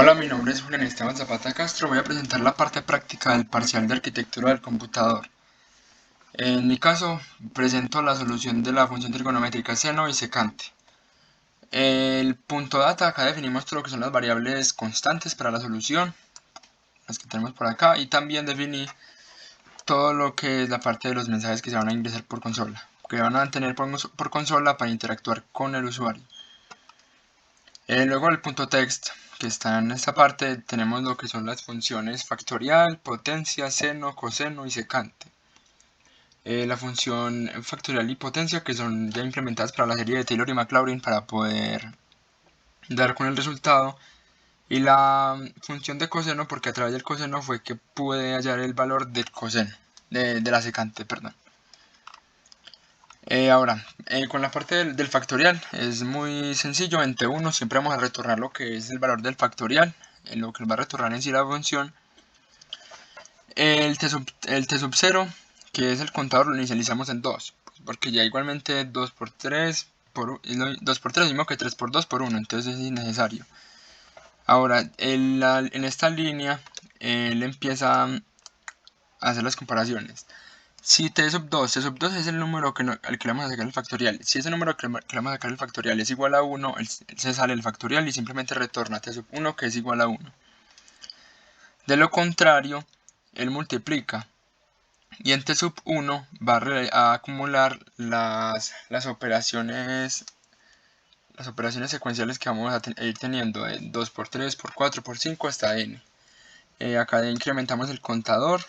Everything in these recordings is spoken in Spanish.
Hola, mi nombre es Julián Esteban Zapata Castro. Voy a presentar la parte práctica del parcial de arquitectura del computador. En mi caso, presento la solución de la función trigonométrica seno y secante. El punto data, acá definimos todo lo que son las variables constantes para la solución, las que tenemos por acá, y también definí todo lo que es la parte de los mensajes que se van a ingresar por consola, que van a tener por consola para interactuar con el usuario. Luego el punto text, que está en esta parte, tenemos lo que son las funciones factorial, potencia, seno, coseno y secante. La función factorial y potencia, que son ya implementadas para la serie de Taylor y Maclaurin para poder dar con el resultado. Y la función de coseno, porque a través del coseno fue que pude hallar el valor del coseno, de la secante, perdón. Ahora, con la parte del factorial es muy sencillo. En T1 siempre vamos a retornar lo que es el valor del factorial, en lo que va a retornar en sí la función. El T sub 0, que es el contador, lo inicializamos en 2, porque ya igualmente 2 por 3 es mismo que 3 por 2 por 1, entonces es innecesario. Ahora, en esta línea, él empieza a hacer las comparaciones. Si T sub 2 es el número al que le vamos a sacar el factorial. Si ese número que le vamos a sacar el factorial es igual a 1, él se sale el factorial y simplemente retorna T sub 1 que es igual a 1. De lo contrario, él multiplica. Y en T sub 1 va a acumular las operaciones secuenciales que vamos a ir teniendo de 2 por 3, por 4, por 5 hasta n. Acá incrementamos el contador.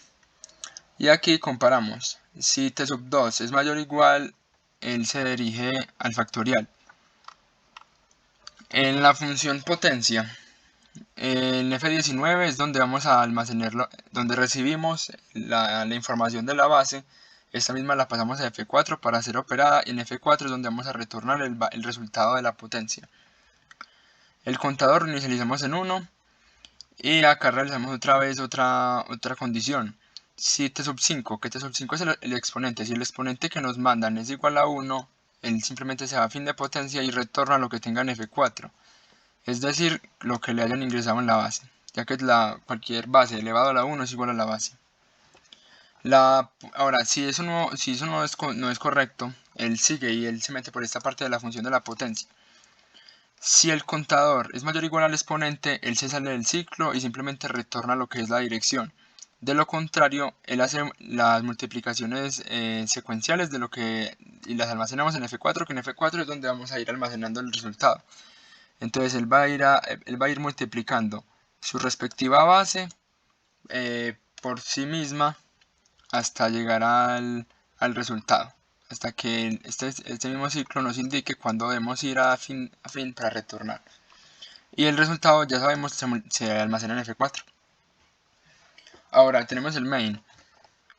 Y aquí comparamos. Si T sub 2 es mayor o igual, él se dirige al factorial. En la función potencia, en F19 es donde vamos a almacenarlo, donde recibimos la información de la base. Esta misma la pasamos a F4 para ser operada, y en F4 es donde vamos a retornar el resultado de la potencia. El contador lo inicializamos en 1 y acá realizamos otra vez otra condición. Si T sub 5, que T sub 5 es el exponente, si el exponente que nos mandan es igual a 1, él simplemente se va a fin de potencia y retorna lo que tenga en F4, es decir, lo que le hayan ingresado en la base, ya que cualquier base elevado a la 1 es igual a la base. Ahora, si eso no es correcto, él sigue y él se mete por esta parte de la función de la potencia. Si el contador es mayor o igual al exponente, él se sale del ciclo y simplemente retorna lo que es la dirección. De lo contrario, él hace las multiplicaciones secuenciales y las almacenamos en F4, que en F4 es donde vamos a ir almacenando el resultado. Entonces él va a ir multiplicando su respectiva base por sí misma hasta llegar al resultado, hasta que este mismo ciclo nos indique cuándo debemos ir a fin para retornar. Y el resultado, ya sabemos, se almacena en F4. Ahora tenemos el main.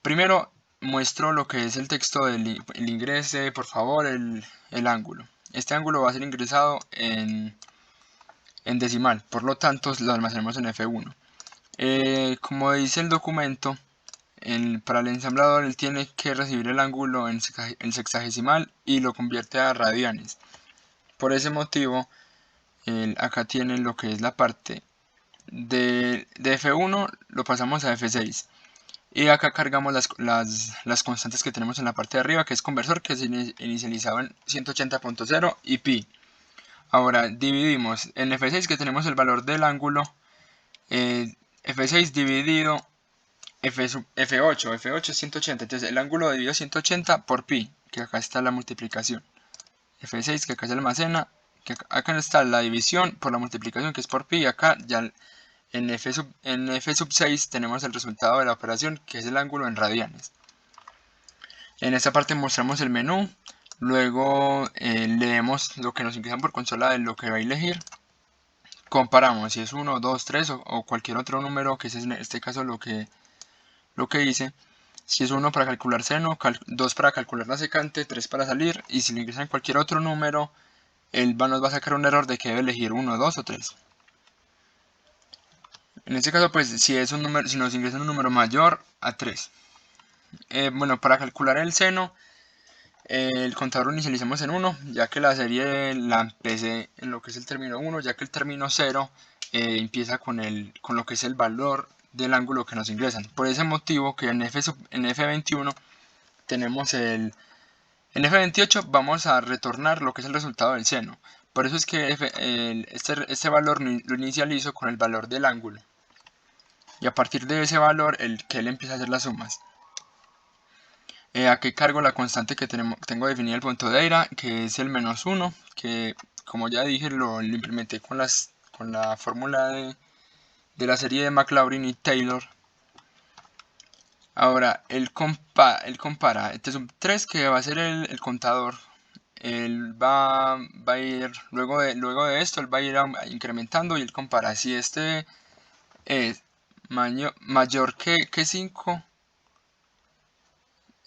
Primero muestro lo que es el texto del ingrese, por favor, el ángulo. Este ángulo va a ser ingresado en decimal, por lo tanto lo almacenamos en F1. Como dice el documento, para el ensamblador él tiene que recibir el ángulo en sexagesimal y lo convierte a radianes. Por ese motivo, acá tienen lo que es la parte de F1, lo pasamos a F6. Y acá cargamos las constantes que tenemos en la parte de arriba, que es conversor, que es inicializado en 180.0 y pi. Ahora dividimos en F6, que tenemos el valor del ángulo, F6 dividido F8 es 180, entonces el ángulo dividido 180 por pi, que acá está la multiplicación. F6 que acá se almacena, que acá está la división por la multiplicación que es por pi, y acá ya en F sub 6 tenemos el resultado de la operación, que es el ángulo en radianes. En esta parte mostramos el menú, luego leemos lo que nos ingresan por consola de lo que va a elegir. Comparamos si es 1, 2, 3 o cualquier otro número, que es en este caso lo que hice. Si es 1 para calcular seno, 2 para calcular la secante, 3 para salir, y si le ingresan cualquier otro número, él nos va a sacar un error de que debe elegir 1, 2 o 3. En este caso, pues si nos ingresa un número mayor a 3. Bueno, para calcular el seno, el contador lo inicializamos en 1, ya que la serie la empecé en lo que es el término 1, ya que el término 0 empieza con lo que es el valor del ángulo que nos ingresan. Por ese motivo que en F21 tenemos en F28 vamos a retornar lo que es el resultado del seno. Por eso es que este valor lo inicializo con el valor del ángulo. Y a partir de ese valor, que él empieza a hacer las sumas. Aquí cargo la constante que tengo definida el punto de Eira, que es el -1, que como ya dije lo implementé con la fórmula de la serie de Maclaurin y Taylor. Ahora, él compara este sub 3, que va a ser el contador. Él va a ir, luego de esto, él va a ir incrementando y él compara si este es mayor que 5,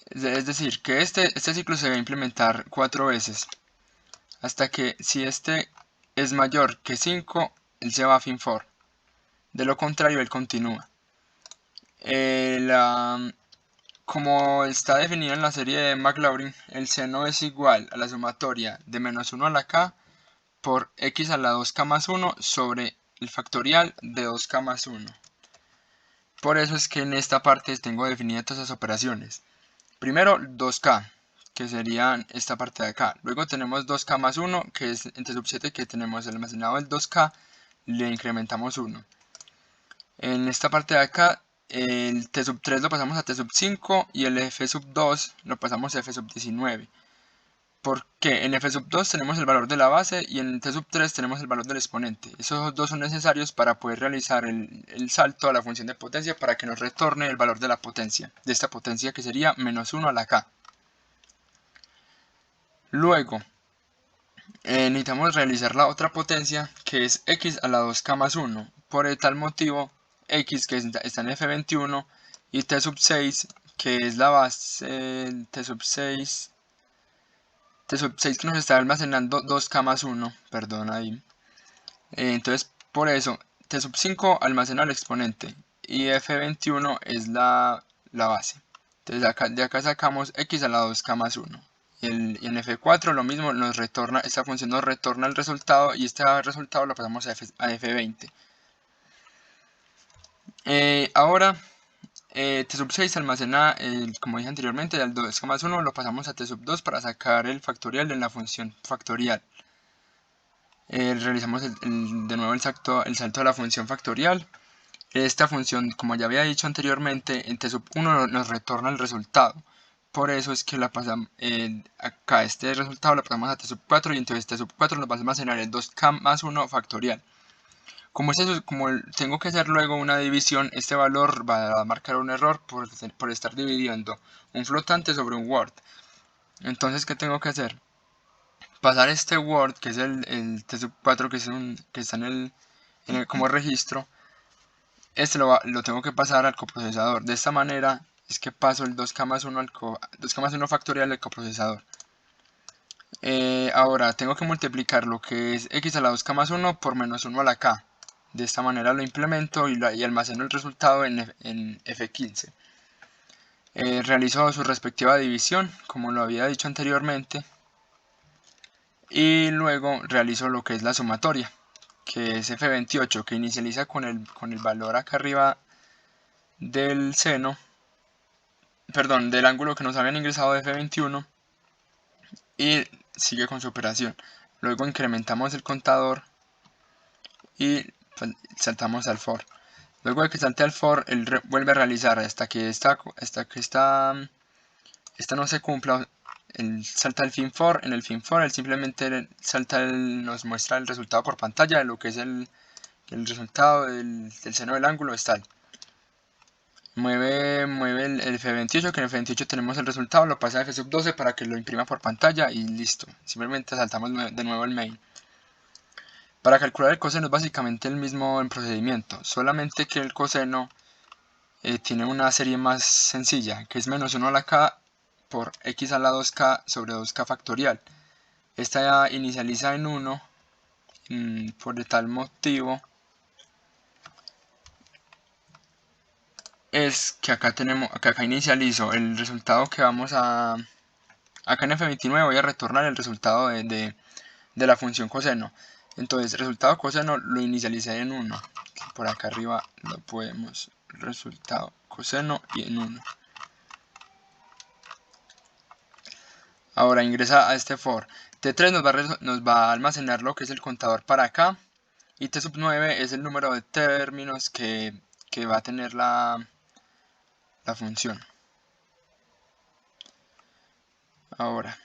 es decir, que este ciclo se va a implementar 4 veces, hasta que si este es mayor que 5, él se va a fin for. De lo contrario, él continúa. Como está definido en la serie de Maclaurin, el seno es igual a la sumatoria de -1 a la k por x a la 2k más 1 sobre el factorial de 2k más 1. Por eso es que en esta parte tengo definidas todas esas operaciones. Primero 2k, que serían esta parte de acá. Luego tenemos 2k más 1, que es entre sub 7 que tenemos almacenado el 2k, le incrementamos 1. En esta parte de acá, el t sub 3 lo pasamos a t sub 5 y el f sub 2 lo pasamos a f sub 19. Porque en f sub 2 tenemos el valor de la base y en t sub 3 tenemos el valor del exponente. Esos dos son necesarios para poder realizar el salto a la función de potencia para que nos retorne el valor de la potencia, de esta potencia que sería -1 a la k. Luego, necesitamos realizar la otra potencia que es x a la 2k más 1. Por tal motivo, x que está en F21 y t sub 6 que es la base, t sub 6 que nos está almacenando 2k más 1, perdón ahí. Entonces por eso t sub 5 almacena el exponente y F21 es la base. Entonces de acá sacamos x a la 2k más 1. Y en F4 lo mismo, esta función nos retorna el resultado y este resultado lo pasamos a F20. Ahora t sub 6 almacena, como dije anteriormente, el 2k más 1 lo pasamos a t sub 2 para sacar el factorial en la función factorial. Realizamos de nuevo el salto a la función factorial. Esta función, como ya había dicho anteriormente, en t sub 1 nos retorna el resultado. Por eso es que la pasamos, acá este resultado lo pasamos a t sub 4 y entonces t sub 4 nos va a almacenar el 2k más 1 factorial. Como tengo que hacer luego una división, este valor va a marcar un error por estar dividiendo un flotante sobre un word. Entonces, ¿qué tengo que hacer? Pasar este word, que es el t sub 4, que está como registro. Este lo tengo que pasar al coprocesador. De esta manera es que paso el 2k más 1 factorial al coprocesador. Ahora tengo que multiplicar lo que es x a la 2k más 1 por -1 a la k. De esta manera lo implemento y almaceno el resultado en F15. Realizo su respectiva división, como lo había dicho anteriormente. Y luego realizo lo que es la sumatoria, que es F28, que inicializa con el valor acá arriba del seno, perdón, del ángulo que nos habían ingresado de F21, y sigue con su operación. Luego incrementamos el contador y saltamos al for. Luego de que salte al for, él vuelve a realizar hasta que esta no se cumpla. Él salta al fin for. En el fin for él simplemente nos muestra el resultado por pantalla de lo que es el resultado del seno del ángulo es tal. Mueve el F28, que en el F28 tenemos el resultado, lo pasa a F sub 12 para que lo imprima por pantalla y listo. Simplemente saltamos de nuevo el main. Para calcular el coseno es básicamente el mismo procedimiento, solamente que el coseno tiene una serie más sencilla, que es -1 a la k por x a la 2k sobre 2k factorial. Esta inicializa en 1, por tal motivo es que acá inicializo el resultado que vamos a... Acá en F29 voy a retornar el resultado de la función coseno. Entonces, resultado coseno lo inicialicé en 1. Por acá arriba lo podemos, resultado coseno y en 1. Ahora ingresa a este for. T3 nos va a almacenar lo que es el contador para acá. Y T sub 9 es el número de términos que va a tener la función. Ahora,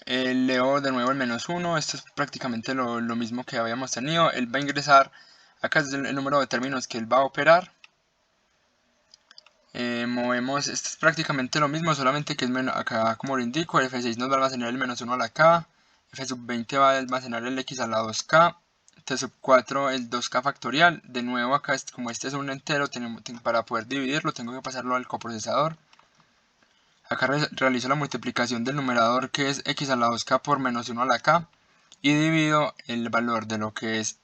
leo de nuevo el -1. Esto es prácticamente lo mismo que habíamos tenido. Él va a ingresar, acá es el número de términos que él va a operar. Movemos, esto es prácticamente lo mismo, solamente que es acá, como lo indico, el F6 nos va a almacenar el -1 a la K, F sub 20 va a almacenar el X a la 2K, T sub 4 el 2K factorial. De nuevo acá, como este es un entero, para poder dividirlo tengo que pasarlo al coprocesador. Acá realizo la multiplicación del numerador, que es X a la 2K por -1 a la K, y divido el valor de lo que es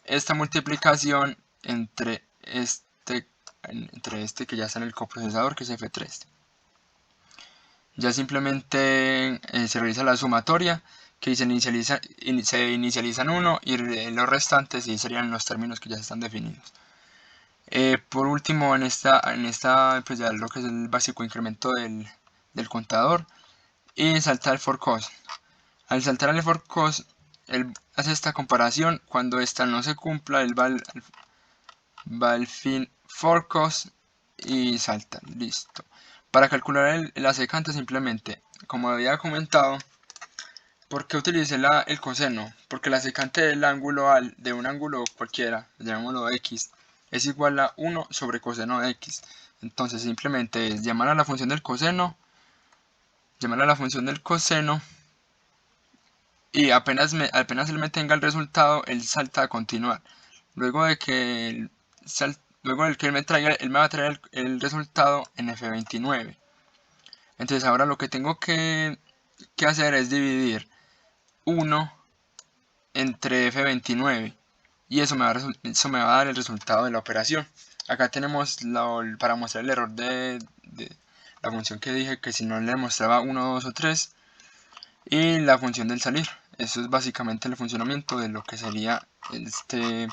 esta multiplicación entre este que ya está en el coprocesador, que es F3. Ya simplemente se realiza la sumatoria, que se inicializa en 1, y los restantes sí serían los términos que ya están definidos. Por último, en esta pues ya lo que es el básico incremento del contador, y salta el for cost. Al saltar al for cost, él hace esta comparación. Cuando esta no se cumpla, él va al fin for cost y salta, listo. Para calcular la secante, simplemente, como había comentado, ¿por qué utilicé el coseno? Porque la secante del ángulo de un ángulo cualquiera, llamémoslo x, es igual a 1 sobre coseno de x. Entonces simplemente es llamar a la función del coseno, y apenas él me tenga el resultado, él salta a continuar. Luego de que él me va a traer el resultado en F29. Entonces ahora lo que tengo que hacer es dividir 1 entre F29, y eso me va a dar el resultado de la operación. Acá tenemos para mostrar el error de la función que dije que si no le mostraba 1, 2 o 3, y la función del salir. Eso es básicamente el funcionamiento de lo que sería este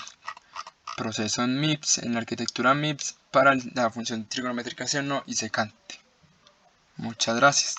proceso en MIPS, en la arquitectura MIPS, para la función trigonométrica seno y secante. Muchas gracias.